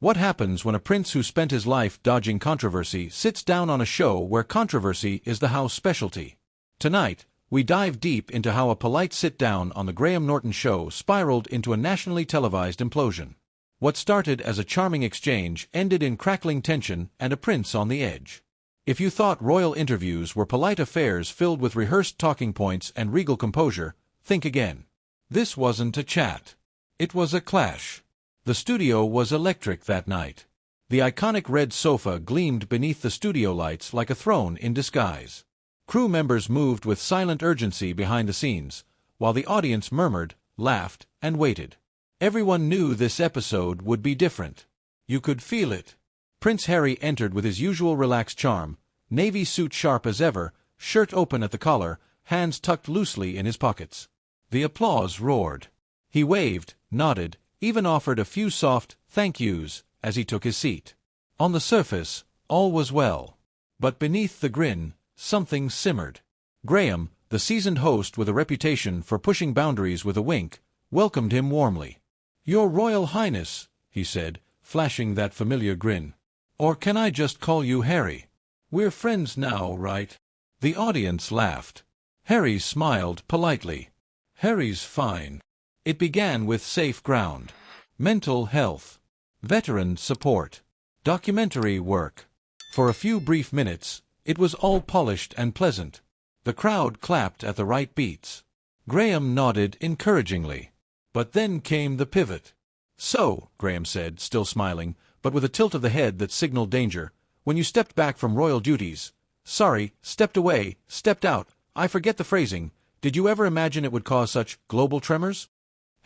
What happens when a prince who spent his life dodging controversy sits down on a show where controversy is the house specialty? Tonight, we dive deep into how a polite sit-down on the Graham Norton show spiraled into a nationally televised implosion. What started as a charming exchange ended in crackling tension and a prince on the edge. If you thought royal interviews were polite affairs filled with rehearsed talking points and regal composure, think again. This wasn't a chat. It was a clash. The studio was electric that night. The iconic red sofa gleamed beneath the studio lights like a throne in disguise. Crew members moved with silent urgency behind the scenes, while the audience murmured, laughed, and waited. Everyone knew this episode would be different. You could feel it. Prince Harry entered with his usual relaxed charm, navy suit sharp as ever, shirt open at the collar, hands tucked loosely in his pockets. The applause roared. He waved, nodded, even offered a few soft thank yous as he took his seat. On the surface, all was well. But beneath the grin, something simmered. Graham, the seasoned host with a reputation for pushing boundaries with a wink, welcomed him warmly. "Your Royal Highness," he said, flashing that familiar grin. "Or can I just call you Harry? We're friends now, right?" The audience laughed. Harry smiled politely. "Harry's fine." It began with safe ground. Mental health. Veteran support. Documentary work. For a few brief minutes, it was all polished and pleasant. The crowd clapped at the right beats. Graham nodded encouragingly. But then came the pivot. "So," Graham said, still smiling, but with a tilt of the head that signaled danger, "when you stepped back from royal duties— stepped away, stepped out, I forget the phrasing— did you ever imagine it would cause such global tremors?"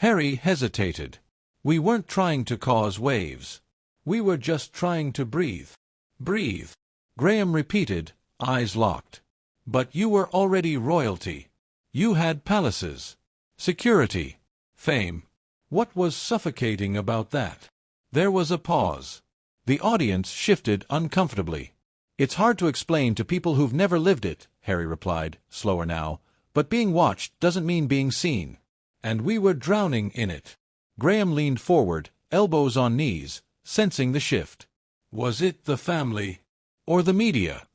Harry hesitated. "We weren't trying to cause waves. We were just trying to breathe." "Breathe," Graham repeated, eyes locked. "But you were already royalty. You had palaces, security, fame. What was suffocating about that?" There was a pause. The audience shifted uncomfortably. "It's hard to explain to people who've never lived it," Harry replied, slower now, "but being watched doesn't mean being seen. And we were drowning in it." Graham leaned forward, elbows on knees, sensing the shift. "Was it the family? Or the media?"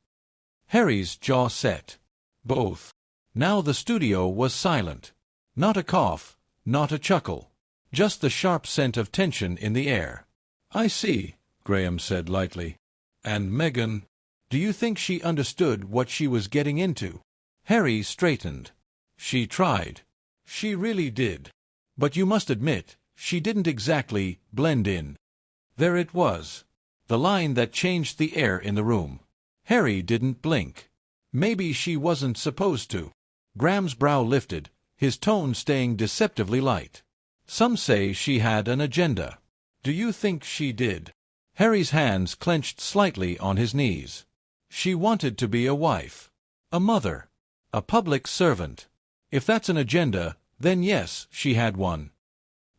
Harry's jaw set. "Both." Now the studio was silent. Not a cough, not a chuckle. Just the sharp scent of tension in the air. "I see," Graham said lightly. "And Meghan? Do you think she understood what she was getting into?" Harry straightened. "She tried. She really did. But you must admit, she didn't exactly blend in." There it was. The line that changed the air in the room. Harry didn't blink. Maybe she wasn't supposed to. Graham's brow lifted, his tone staying deceptively light. "Some say she had an agenda. Do you think she did?" Harry's hands clenched slightly on his knees. "She wanted to be a wife, a mother, a public servant. If that's an agenda, then yes, she had one."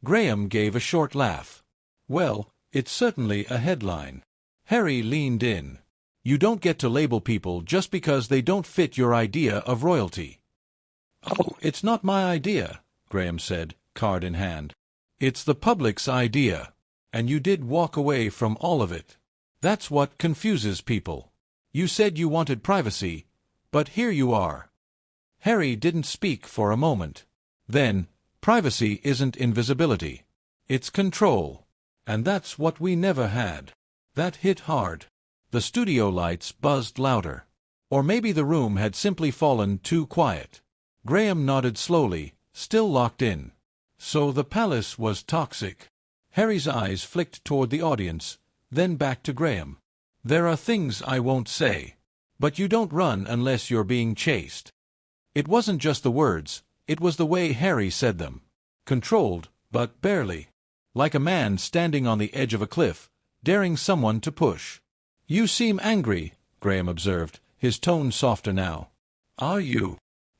Graham gave a short laugh. "Well, it's certainly a headline." Harry leaned in. "You don't get to label people just because they don't fit your idea of royalty." "Oh, it's not my idea," Graham said, card in hand. "It's the public's idea. And you did walk away from all of it. That's what confuses people. You said you wanted privacy, but here you are." Harry didn't speak for a moment. Then, privacy isn't invisibility. It's control. And that's what we never had. That hit hard. The studio lights buzzed louder. Or maybe the room had simply fallen too quiet. Graham nodded slowly, still locked in. "So the palace was toxic." Harry's eyes flicked toward the audience, then back to Graham. "There are things I won't say. But you don't run unless you're being chased." It wasn't just the words, it was the way Harry said them. Controlled, but barely. Like a man standing on the edge of a cliff, daring someone to push. "You seem angry," Graham observed, his tone softer now. "Are you?"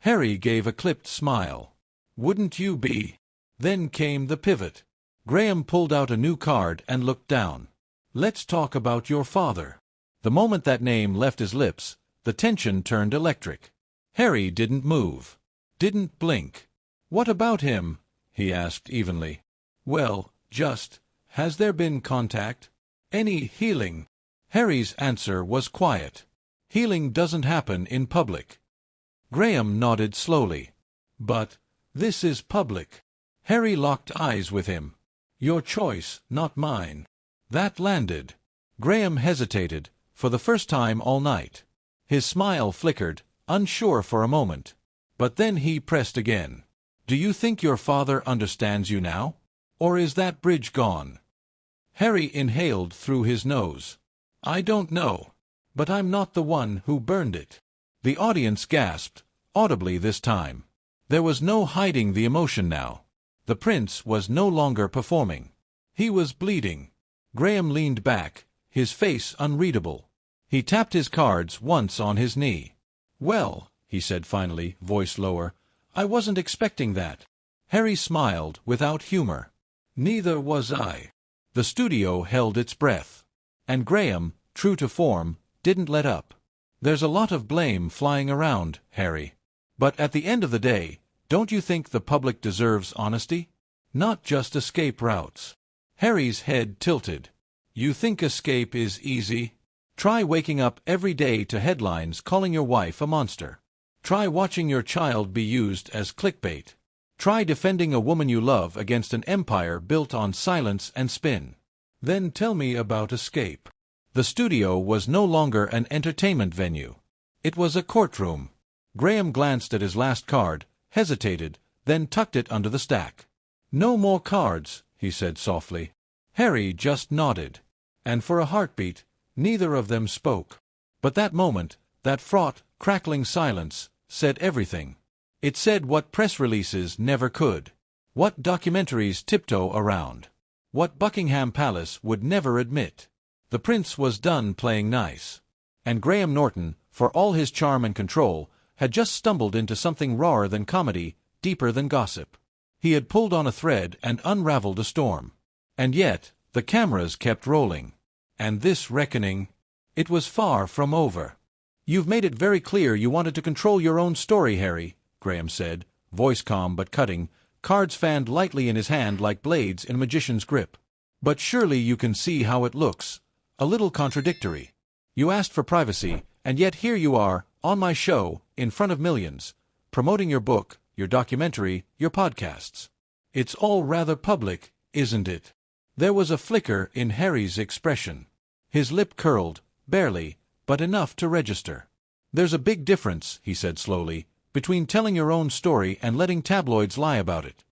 Harry gave a clipped smile. "Wouldn't you be?" Then came the pivot. Graham pulled out a new card and looked down. "Let's talk about your father." The moment that name left his lips, the tension turned electric. Harry didn't move. Didn't blink. "What about him?" he asked evenly. "Well, has there been contact?" Any healing? Harry's answer was quiet. Healing doesn't happen in public. Graham nodded slowly. But this is public. Harry locked eyes with him. Your choice, not mine. That landed. Graham hesitated, for the first time all night. His smile flickered, unsure for a moment. But then he pressed again. Do you think your father understands you now? Or is that bridge gone? Harry inhaled through his nose. I don't know. But I'm not the one who burned it. The audience gasped, audibly this time. There was no hiding the emotion now. The prince was no longer performing. He was bleeding. Graham leaned back, his face unreadable. He tapped his cards once on his knee. Well, he said finally, voice lower, I wasn't expecting that. Harry smiled without humor. Neither was I. The studio held its breath. And Graham, true to form, didn't let up. There's a lot of blame flying around, Harry. But at the end of the day, don't you think the public deserves honesty? Not just escape routes. Harry's head tilted. You think escape is easy? Try waking up every day to headlines calling your wife a monster. Try watching your child be used as clickbait. Try defending a woman you love against an empire built on silence and spin. Then tell me about escape. The studio was no longer an entertainment venue. It was a courtroom. Graham glanced at his last card, hesitated, then tucked it under the stack. No more cards, he said softly. Harry just nodded. And for a heartbeat, neither of them spoke. But that moment, that fraught, crackling silence, said everything. It said what press releases never could. What documentaries tiptoe around. What Buckingham Palace would never admit. The prince was done playing nice. And Graham Norton, for all his charm and control, had just stumbled into something rawer than comedy, deeper than gossip. He had pulled on a thread and unraveled a storm. And yet, the cameras kept rolling. And this reckoning, it was far from over. You've made it very clear you wanted to control your own story, Harry, Graham said, voice calm but cutting, cards fanned lightly in his hand like blades in a magician's grip. But surely you can see how it looks. A little contradictory. You asked for privacy, and yet here you are, on my show, in front of millions, promoting your book, your documentary, your podcasts. It's all rather public, isn't it? There was a flicker in Harry's expression. His lip curled, barely, but enough to register. There's a big difference, he said slowly, between telling your own story and letting tabloids lie about it.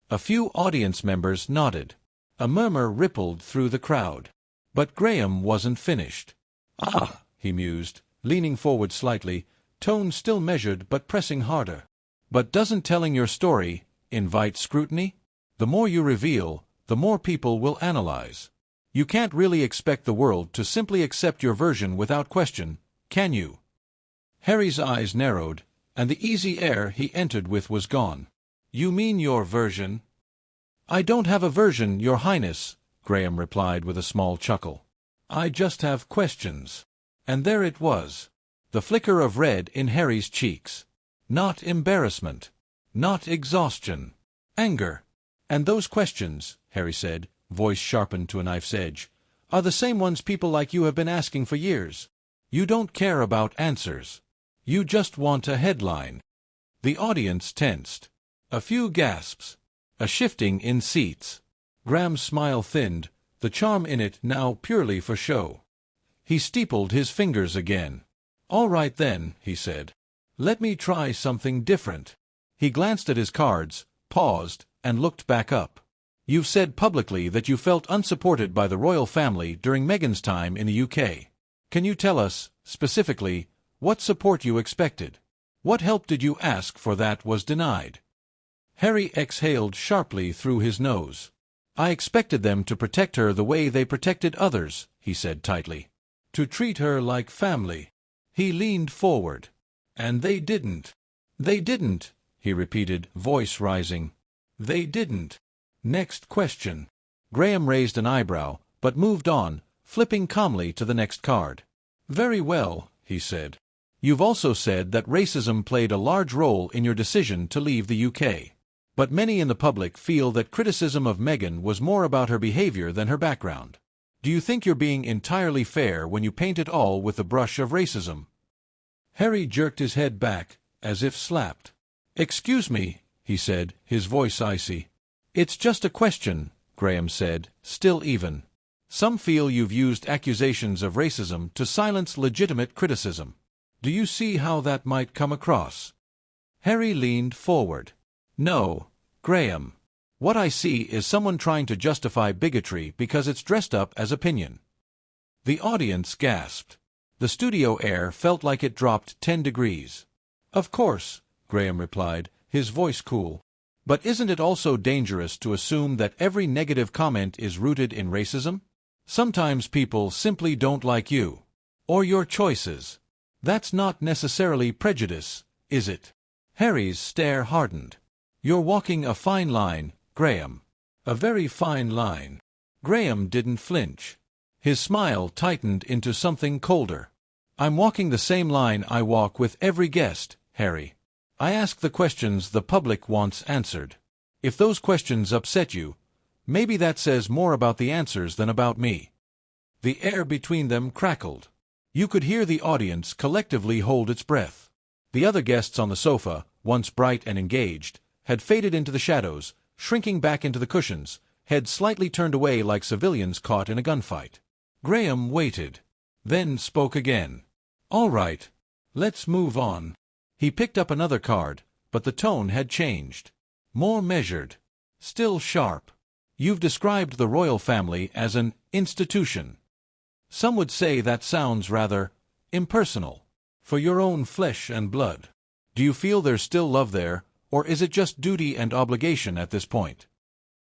A few audience members nodded. A murmur rippled through the crowd. But Graham wasn't finished. Ah, he mused, leaning forward slightly, tone still measured but pressing harder. But doesn't telling your story invite scrutiny? The more you reveal, the more people will analyze. You can't really expect the world to simply accept your version without question, can you? Harry's eyes narrowed, and the easy air he entered with was gone. You mean your version? I don't have a version, Your Highness, Graham replied with a small chuckle. I just have questions. And there it was. The flicker of red in Harry's cheeks. Not embarrassment. Not exhaustion. Anger. And those questions, Harry said, voice sharpened to a knife's edge, are the same ones people like you have been asking for years. You don't care about answers. You just want a headline. The audience tensed. A few gasps. A shifting in seats. Graham's smile thinned, the charm in it now purely for show. He steepled his fingers again. All right then, he said. Let me try something different. He glanced at his cards, paused, and looked back up. You've said publicly that you felt unsupported by the royal family during Meghan's time in the UK. Can you tell us, specifically, what support you expected? What help did you ask for that was denied? Harry exhaled sharply through his nose. I expected them to protect her the way they protected others, he said tightly. To treat her like family. He leaned forward. And they didn't. They didn't, he repeated, voice rising. They didn't. Next question. Graham raised an eyebrow, but moved on, flipping calmly to the next card. Very well, he said. You've also said that racism played a large role in your decision to leave the UK. But many in the public feel that criticism of Meghan was more about her behavior than her background. Do you think you're being entirely fair when you paint it all with the brush of racism? Harry jerked his head back, as if slapped. Excuse me, he said, his voice icy. It's just a question, Graham said, still even. Some feel you've used accusations of racism to silence legitimate criticism. Do you see how that might come across? Harry leaned forward. No, Graham. What I see is someone trying to justify bigotry because it's dressed up as opinion. The audience gasped. The studio air felt like it dropped 10 degrees. Of course, Graham replied, his voice cool. But isn't it also dangerous to assume that every negative comment is rooted in racism? Sometimes people simply don't like you. Or your choices. That's not necessarily prejudice, is it? Harry's stare hardened. You're walking a fine line, Graham. A very fine line. Graham didn't flinch. His smile tightened into something colder. I'm walking the same line I walk with every guest, Harry. I ask the questions the public wants answered. If those questions upset you, maybe that says more about the answers than about me. The air between them crackled. You could hear the audience collectively hold its breath. The other guests on the sofa, once bright and engaged, had faded into the shadows, shrinking back into the cushions, heads slightly turned away like civilians caught in a gunfight. Graham waited, then spoke again. All right, let's move on. He picked up another card, but the tone had changed. More measured. Still sharp. You've described the royal family as an institution. Some would say that sounds rather impersonal. For your own flesh and blood. Do you feel there's still love there, or is it just duty and obligation at this point?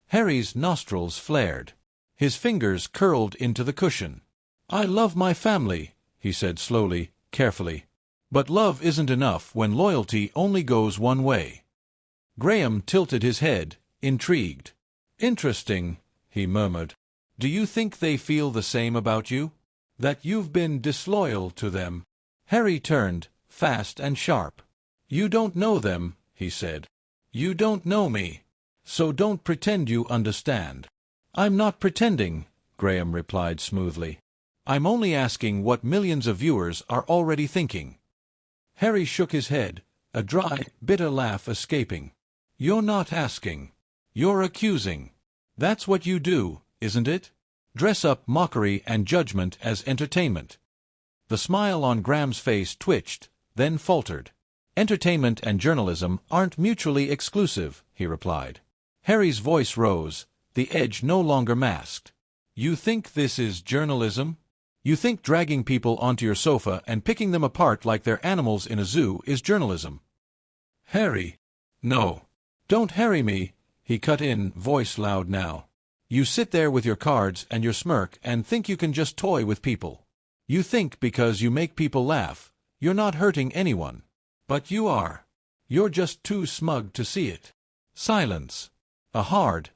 Harry's nostrils flared. His fingers curled into the cushion. I love my family, he said slowly, carefully. But love isn't enough when loyalty only goes one way. Graham tilted his head, intrigued. Interesting, he murmured. Do you think they feel the same about you? That you've been disloyal to them? Harry turned, fast and sharp. You don't know them, he said. You don't know me. So don't pretend you understand. I'm not pretending, Graham replied smoothly. I'm only asking what millions of viewers are already thinking. Harry shook his head, a dry, bitter laugh escaping. You're not asking. You're accusing. That's what you do, isn't it? Dress up mockery and judgment as entertainment. The smile on Graham's face twitched, then faltered. Entertainment and journalism aren't mutually exclusive, he replied. Harry's voice rose, the edge no longer masked. You think this is journalism? You think dragging people onto your sofa and picking them apart like they're animals in a zoo is journalism? Harry. No. Don't harry me, he cut in, voice loud now. You sit there with your cards and your smirk and think you can just toy with people. You think because you make people laugh, you're not hurting anyone. But you are. You're just too smug to see it. Silence. A hard,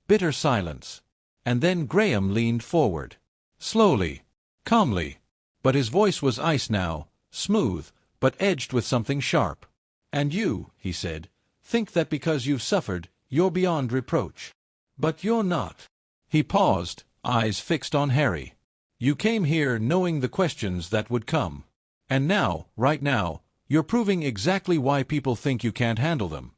bitter silence. And then Graham leaned forward. Slowly. Calmly. But his voice was ice now, smooth, but edged with something sharp. And you, he said, think that because you've suffered, you're beyond reproach. But you're not. He paused, eyes fixed on Harry. You came here knowing the questions that would come. And now, right now, you're proving exactly why people think you can't handle them.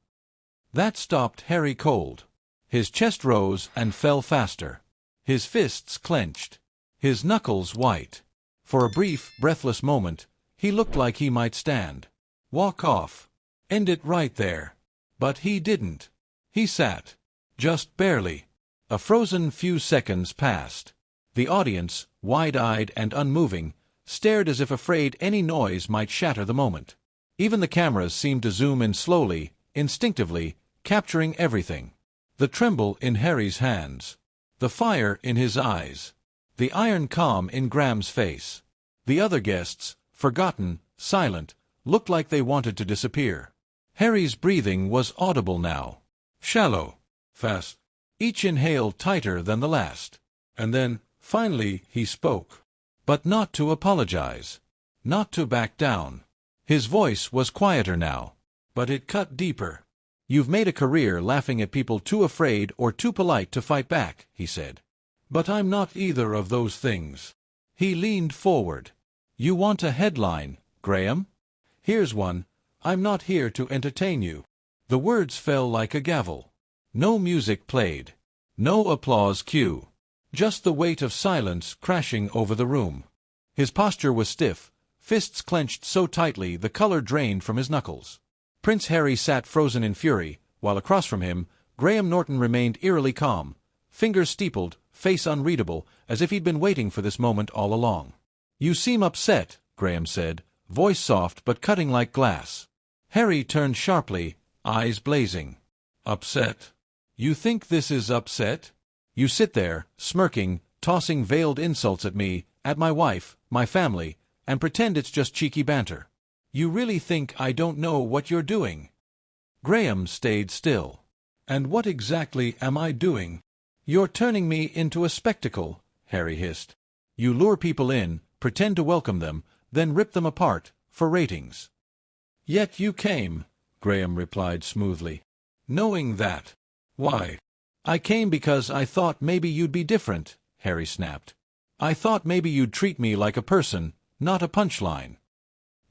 That stopped Harry cold. His chest rose and fell faster. His fists clenched. His knuckles white. For a brief, breathless moment, he looked like he might stand. Walk off. End it right there. But he didn't. He sat. Just barely. A frozen few seconds passed. The audience, wide-eyed and unmoving, stared as if afraid any noise might shatter the moment. Even the cameras seemed to zoom in slowly, instinctively, capturing everything. The tremble in Harry's hands. The fire in his eyes. The iron calm in Graham's face. The other guests, forgotten, silent, looked like they wanted to disappear. Harry's breathing was audible now. Shallow. Fast. Each inhale tighter than the last. And then, finally, he spoke. But not to apologize. Not to back down. His voice was quieter now. But it cut deeper. You've made a career laughing at people too afraid or too polite to fight back, he said. But I'm not either of those things. He leaned forward. You want a headline, Graham? Here's one. I'm not here to entertain you. The words fell like a gavel. No music played. No applause cue. Just the weight of silence crashing over the room. His posture was stiff, fists clenched so tightly the color drained from his knuckles. Prince Harry sat frozen in fury, while across from him, Graham Norton remained eerily calm, fingers steepled, face unreadable, as if he'd been waiting for this moment all along. You seem upset, Graham said, voice soft but cutting like glass. Harry turned sharply, eyes blazing. Upset? You think this is upset? You sit there, smirking, tossing veiled insults at me, at my wife, my family, and pretend it's just cheeky banter. You really think I don't know what you're doing? Graham stayed still. And what exactly am I doing? You're turning me into a spectacle, Harry hissed. You lure people in, pretend to welcome them, then rip them apart, for ratings. Yet you came, Graham replied smoothly. Knowing that. Why? I came because I thought maybe you'd be different, Harry snapped. I thought maybe you'd treat me like a person, not a punchline.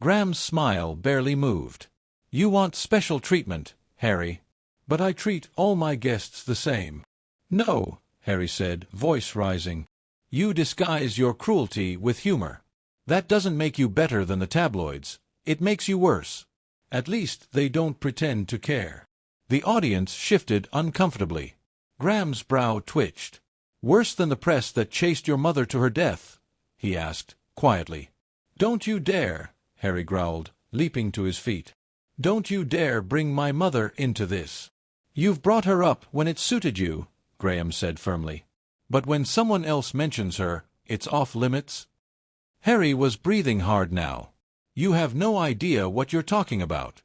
Graham's smile barely moved. You want special treatment, Harry. But I treat all my guests the same. No, Harry said, voice rising. You disguise your cruelty with humor. That doesn't make you better than the tabloids. It makes you worse. At least they don't pretend to care. The audience shifted uncomfortably. Graham's brow twitched. Worse than the press that chased your mother to her death? He asked, quietly. Don't you dare, Harry growled, leaping to his feet. Don't you dare bring my mother into this. You've brought her up when it suited you, Graham said firmly. But when someone else mentions her, it's off limits? Harry was breathing hard now. You have no idea what you're talking about.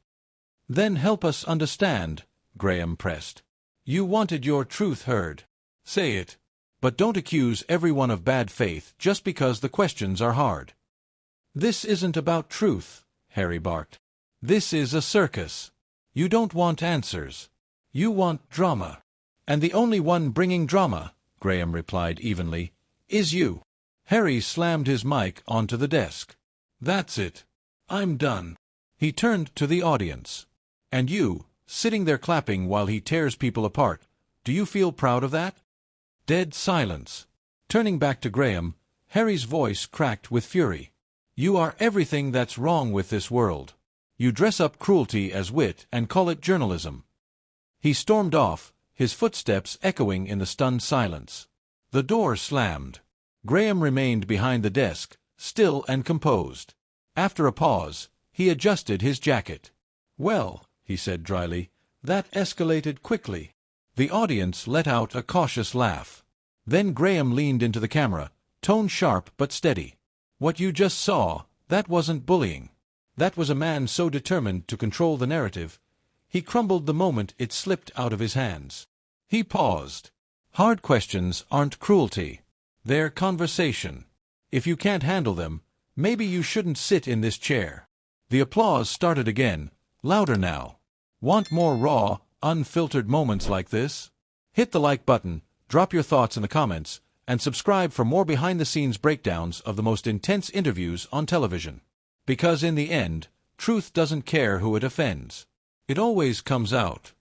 Then help us understand, Graham pressed. You wanted your truth heard. Say it. But don't accuse everyone of bad faith just because the questions are hard. This isn't about truth, Harry barked. This is a circus. You don't want answers. You want drama. And the only one bringing drama, Graham replied evenly, is you. Harry slammed his mic onto the desk. That's it. I'm done. He turned to the audience. And you, sitting there clapping while he tears people apart, do you feel proud of that? Dead silence. Turning back to Graham, Harry's voice cracked with fury. You are everything that's wrong with this world. You dress up cruelty as wit and call it journalism. He stormed off, his footsteps echoing in the stunned silence. The door slammed. Graham remained behind the desk, still and composed. After a pause, he adjusted his jacket. Well, he said dryly, that escalated quickly. The audience let out a cautious laugh. Then Graham leaned into the camera, tone sharp but steady. What you just saw, that wasn't bullying. That was a man so determined to control the narrative, he crumbled the moment it slipped out of his hands. He paused. Hard questions aren't cruelty. They're conversation. If you can't handle them, maybe you shouldn't sit in this chair. The applause started again, louder now. Want more raw, unfiltered moments like this? Hit the like button, drop your thoughts in the comments, and subscribe for more behind-the-scenes breakdowns of the most intense interviews on television. Because in the end, truth doesn't care who it offends. It always comes out.